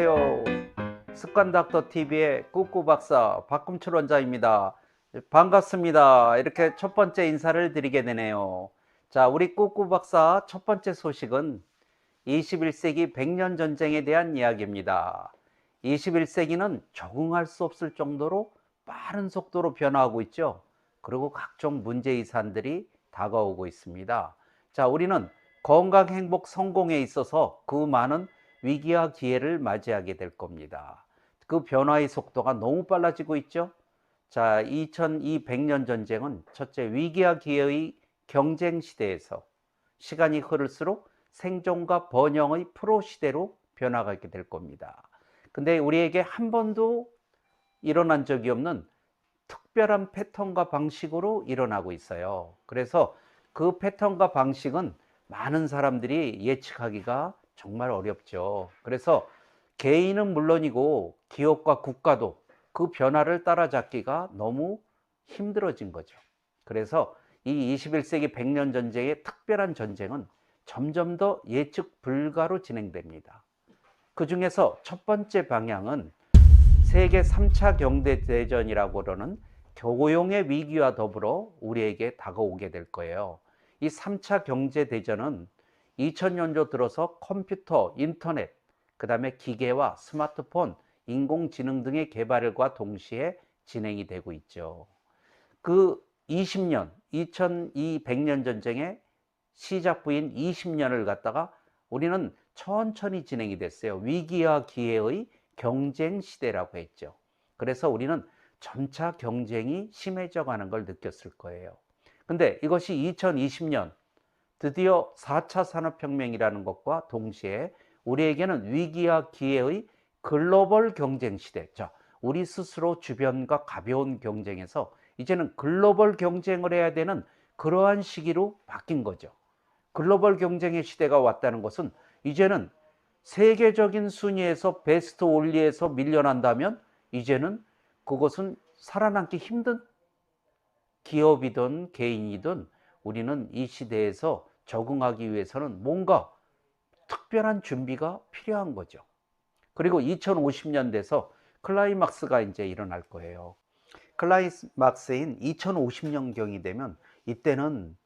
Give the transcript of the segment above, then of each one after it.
안녕하세요. 습관닥터 TV의 꾸꾸 박사 박금철 원장입니다. 반갑습니다. 이렇게 첫 번째 인사를 드리게 되네요. 자, 우리 꾸꾸 박사 첫 번째 소식은 21세기 백년 전쟁에 대한 이야기입니다. 21세기는 적응할 수 없을 정도로 빠른 속도로 변화하고 있죠. 그리고 각종 문제이산들이 다가오고 있습니다. 자, 우리는 건강, 행복, 성공에 있어서 그 많은 위기와 기회를 맞이하게 될 겁니다. 그 변화의 속도가 너무 빨라지고 있죠. 자, 2200년 전쟁은 첫째, 위기와 기회의 경쟁 시대에서 시간이 흐를수록 생존과 번영의 프로 시대로 변화하게 될 겁니다. 근데 우리에게 한 번도 일어난 적이 없는 특별한 패턴과 방식으로 일어나고 있어요. 그래서 그 패턴과 방식은 많은 사람들이 예측하기가 정말 어렵죠. 그래서 개인은 물론이고 기업과 국가도 그 변화를 따라잡기가 너무 힘들어진 거죠. 그래서 이 21세기 백년 전쟁의 특별한 전쟁은 점점 더 예측 불가로 진행됩니다. 그 중에서 첫 번째 방향은 세계 3차 경제대전이라고 그러는 교고용의 위기와 더불어 우리에게 다가오게 될 거예요. 이 3차 경제대전은 2000년도 들어서 컴퓨터, 인터넷, 그 다음에 기계와 스마트폰, 인공지능 등의 개발과 동시에 진행이 되고 있죠. 그 20년, 2200년 전쟁의 시작부인 20년을 갖다가 우리는 천천히 진행이 됐어요. 위기와 기회의 경쟁 시대라고 했죠. 그래서 우리는 점차 경쟁이 심해져 가는 걸 느꼈을 거예요. 근데 이것이 2020년 드디어 4차 산업혁명이라는 것과 동시에 우리에게는 위기와 기회의 글로벌 경쟁 시대, 자, 우리 스스로 주변과 가벼운 경쟁에서 이제는 글로벌 경쟁을 해야 되는 그러한 시기로 바뀐 거죠. 글로벌 경쟁의 시대가 왔다는 것은 이제는 세계적인 순위에서 베스트 올리에서 밀려난다면 이제는 그것은 살아남기 힘든 기업이든 개인이든 우리는 이 시대에서 적응하기 위해서는 뭔가 특별한 준비가 필요한 거죠. 그리고 2050년 돼서 클라이막스가 이제 일어날 거예요. 클라이막스인 2050년경이 되면 이때는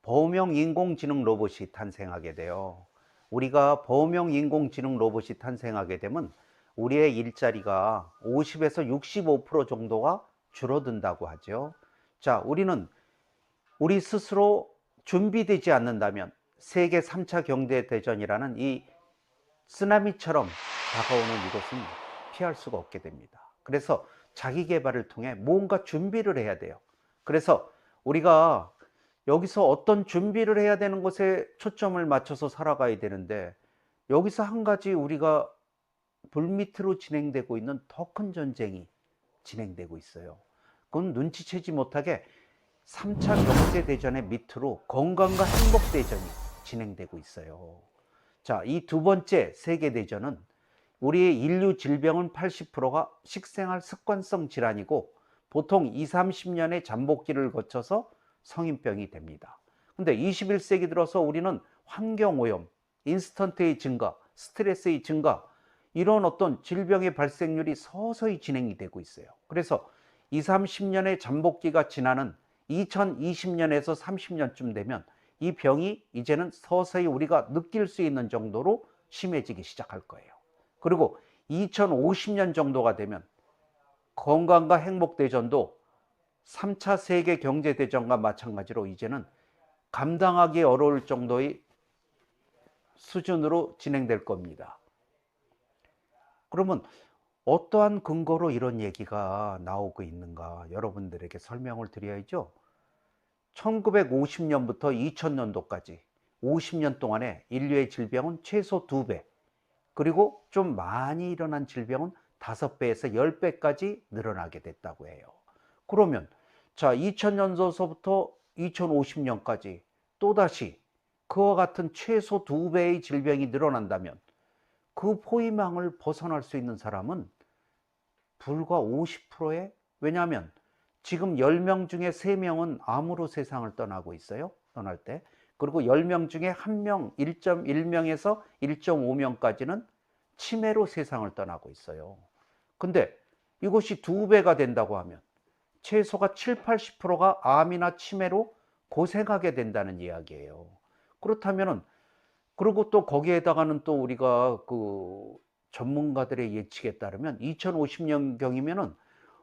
범용 인공지능 로봇이 탄생하게 돼요. 우리가 범용 인공지능 로봇이 탄생하게 되면 우리의 일자리가 50에서 65% 정도가 줄어든다고 하죠. 자, 우리는 우리 스스로 준비되지 않는다면 세계 3차 경제대전이라는 이 쓰나미처럼 다가오는 이것은 피할 수가 없게 됩니다. 그래서 자기 개발을 통해 뭔가 준비를 해야 돼요. 그래서 우리가 여기서 어떤 준비를 해야 되는 것에 초점을 맞춰서 살아가야 되는데 여기서 한 가지 우리가 불밑으로 진행되고 있는 더 큰 전쟁이 진행되고 있어요. 그건 눈치채지 못하게 3차 경제대전의 밑으로 건강과 행복대전이 진행되고 있어요. 자, 이 두 번째 세계대전은 우리의 인류 질병은 80%가 식생활 습관성 질환이고 보통 20, 30년의 잠복기를 거쳐서 성인병이 됩니다. 근데 21세기 들어서 우리는 환경오염, 인스턴트의 증가, 스트레스의 증가, 이런 어떤 질병의 발생률이 서서히 진행이 되고 있어요. 그래서 20, 30년의 잠복기가 지나는 2020년에서 30년쯤 되면 이 병이 이제는 서서히 우리가 느낄 수 있는 정도로 심해지기 시작할 거예요. 그리고 2050년 정도가 되면 건강과 행복대전도 3차 세계 경제대전과 마찬가지로 이제는 감당하기 어려울 정도의 수준으로 진행될 겁니다. 그러면 어떠한 근거로 이런 얘기가 나오고 있는가 여러분들에게 설명을 드려야죠. 1950년부터 2000년도까지 50년 동안에 인류의 질병은 최소 2배, 그리고 좀 많이 일어난 질병은 5배에서 10배까지 늘어나게 됐다고 해요. 그러면 자, 2000년도서부터 2050년까지 또다시 그와 같은 최소 2배의 질병이 늘어난다면 그 포위망을 벗어날 수 있는 사람은 불과 50%에, 왜냐하면 지금 10명 중에 3명은 암으로 세상을 떠나고 있어요. 떠날 때. 그리고 10명 중에 1명, 1.1명에서 1.5명까지는 치매로 세상을 떠나고 있어요. 근데 이것이 2배가 된다고 하면 최소가 7, 80%가 암이나 치매로 고생하게 된다는 이야기예요. 그렇다면은, 그리고 또 거기에다가는 또 우리가 그 전문가들의 예측에 따르면 2050년경이면은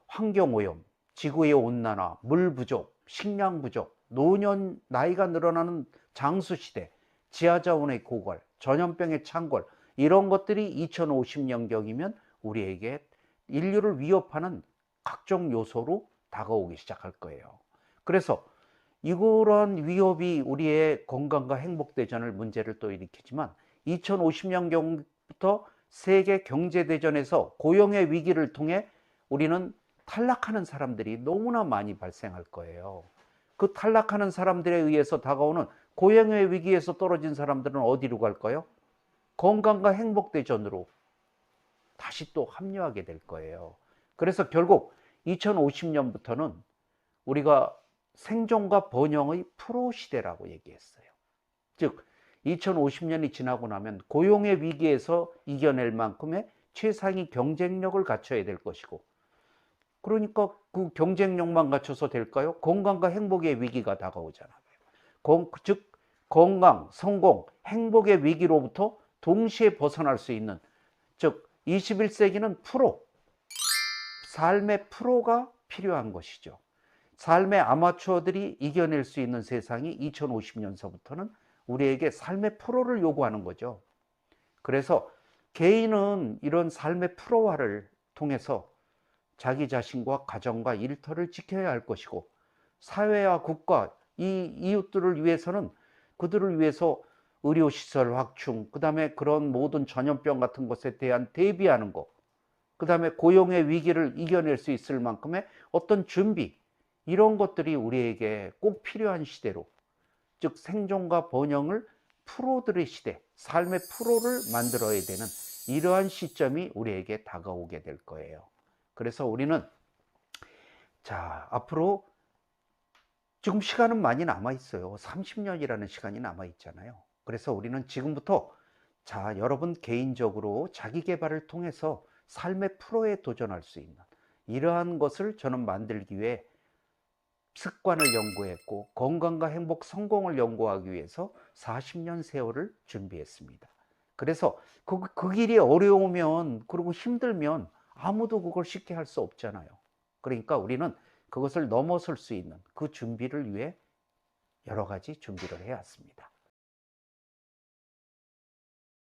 환경오염, 지구의 온난화, 물 부족, 식량 부족, 노년 나이가 늘어나는 장수시대, 지하자원의 고갈, 전염병의 창궐, 이런 것들이 2050년경이면 우리에게 인류를 위협하는 각종 요소로 다가오기 시작할 거예요. 그래서 이러한 위협이 우리의 건강과 행복 대전을 문제를 또 일으키지만 2050년경부터 세계 경제 대전에서 고용의 위기를 통해 우리는 탈락하는 사람들이 너무나 많이 발생할 거예요. 그 탈락하는 사람들에 의해서 다가오는 고용의 위기에서 떨어진 사람들은 어디로 갈까요? 건강과 행복 대전으로 다시 또 합류하게 될 거예요. 그래서 결국 2050년부터는 우리가 생존과 번영의 프로 시대라고 얘기했어요. 즉 2050년이 지나고 나면 고용의 위기에서 이겨낼 만큼의 최상위 경쟁력을 갖춰야 될 것이고, 그러니까 그 경쟁력만 갖춰서 될까요? 건강과 행복의 위기가 다가오잖아요. 즉 건강, 성공, 행복의 위기로부터 동시에 벗어날 수 있는, 즉 21세기는 프로, 삶의 프로가 필요한 것이죠. 삶의 아마추어들이 이겨낼 수 있는 세상이 2050년서부터는 우리에게 삶의 프로를 요구하는 거죠. 그래서 개인은 이런 삶의 프로화를 통해서 자기 자신과 가정과 일터를 지켜야 할 것이고, 사회와 국가, 이 이웃들을 위해서는 그들을 위해서 의료시설 확충, 그 다음에 그런 모든 전염병 같은 것에 대한 대비하는 것, 그 다음에 고용의 위기를 이겨낼 수 있을 만큼의 어떤 준비, 이런 것들이 우리에게 꼭 필요한 시대로, 즉 생존과 번영을 프로들의 시대, 삶의 프로를 만들어야 되는 이러한 시점이 우리에게 다가오게 될 거예요. 그래서 우리는 앞으로 지금 시간은 많이 남아 있어요. 30년이라는 시간이 남아 있잖아요. 그래서 우리는 지금부터 여러분 개인적으로 자기 개발을 통해서 삶의 프로에 도전할 수 있는 이러한 것을 저는 만들기 위해 습관을 연구했고, 건강과 행복, 성공을 연구하기 위해서 40년 세월을 준비했습니다. 그래서 그 길이 어려우면, 그리고 힘들면 아무도 그걸 쉽게 할 수 없잖아요. 그러니까 우리는 그것을 넘어설 수 있는 그 준비를 위해 여러 가지 준비를 해왔습니다.